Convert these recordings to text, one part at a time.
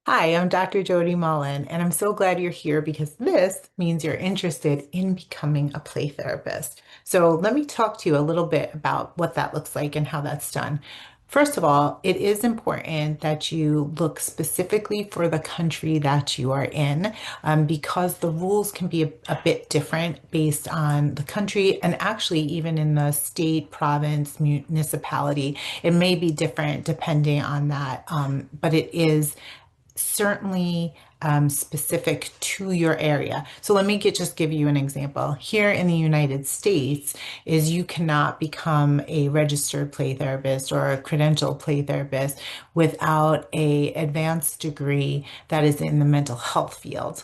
Hi, I'm Dr. Jodi Mullen, and I'm so glad you're here because this means you're interested in becoming a play therapist. So, let me talk to you a little bit about what that looks like and how that's done. First of all, it is important that you look specifically for the country that you are in, because the rules can be a bit different based on the country and actually even in the state, province, municipality. It may be different depending on that, but it is certainly specific to your area. So let me just give you an example. Here in the United States, is you cannot become a registered play therapist or a credentialed play therapist without a advanced degree that is in the mental health field.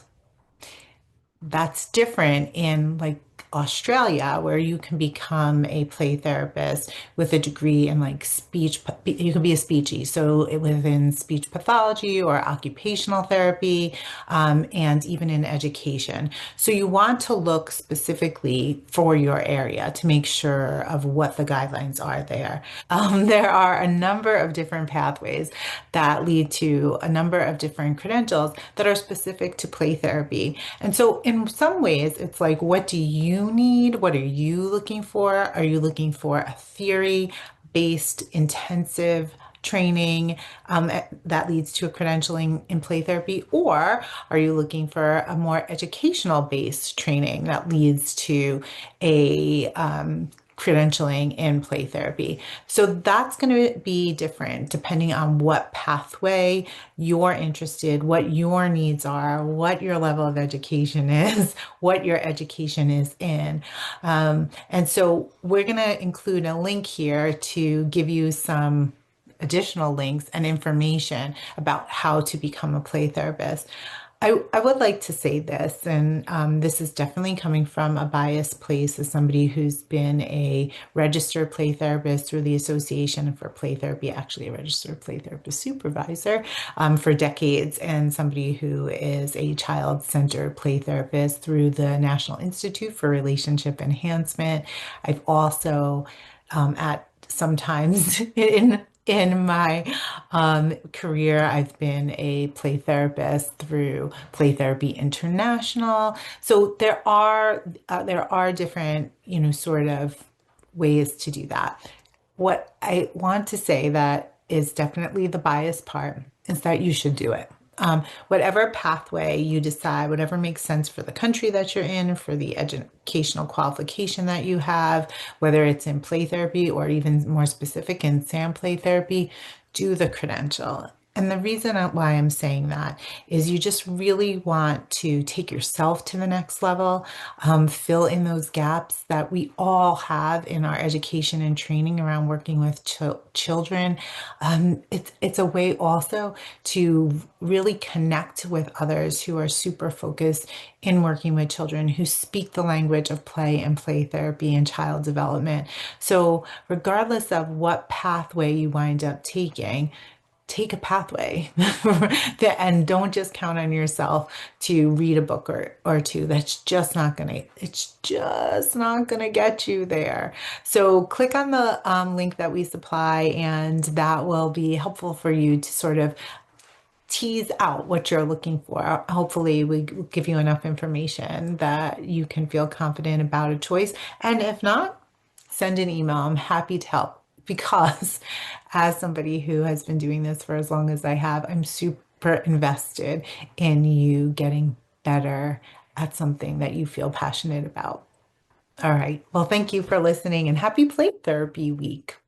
That's different in like Australia, where you can become a play therapist with a degree in like speech. You can be a speechy, so within speech pathology or occupational therapy, and even in education. So you want to look specifically for your area to make sure of what the guidelines are there. There are a number of different pathways that lead to a number of different credentials that are specific to play therapy. And so, in some ways, it's like, what do you need? What are you looking for? Are you looking for a theory-based intensive training that leads to a credentialing in play therapy? Or are you looking for a more educational based training that leads to a credentialing in play therapy? So that's going to be different depending on what pathway you're interested, what your needs are, what your level of education is, what your education is in. And so we're going to include a link here to give you some additional links and information about how to become a play therapist. I would like to say this, and this is definitely coming from a biased place as somebody who's been a registered play therapist through the Association for Play Therapy, actually a registered play therapist supervisor for decades, and somebody who is a child-centered play therapist through the National Institute for Relationship Enhancement. I've also at sometimes in my career, I've been a play therapist through Play Therapy International. So there are different, sort of ways to do that. What I want to say that is definitely the bias part is that you should do it. Whatever pathway you decide, whatever makes sense for the country that you're in, for the educational qualification that you have, whether it's in play therapy or even more specific in SAM play therapy, do the credential. And the reason why I'm saying that is you just really want to take yourself to the next level, fill in those gaps that we all have in our education and training around working with children. It's a way also to really connect with others who are super focused in working with children who speak the language of play and play therapy and child development. So, regardless of what pathway you wind up taking, take a pathway and don't just count on yourself to read a book or two. It's just not gonna get you there. So click on the link that we supply, and that will be helpful for you to sort of tease out what you're looking for. Hopefully, we give you enough information that you can feel confident about a choice. And if not, send an email. I'm happy to help because, as somebody who has been doing this for as long as I have, I'm super invested in you getting better at something that you feel passionate about. All right. Well, thank you for listening and happy Play Therapy Week.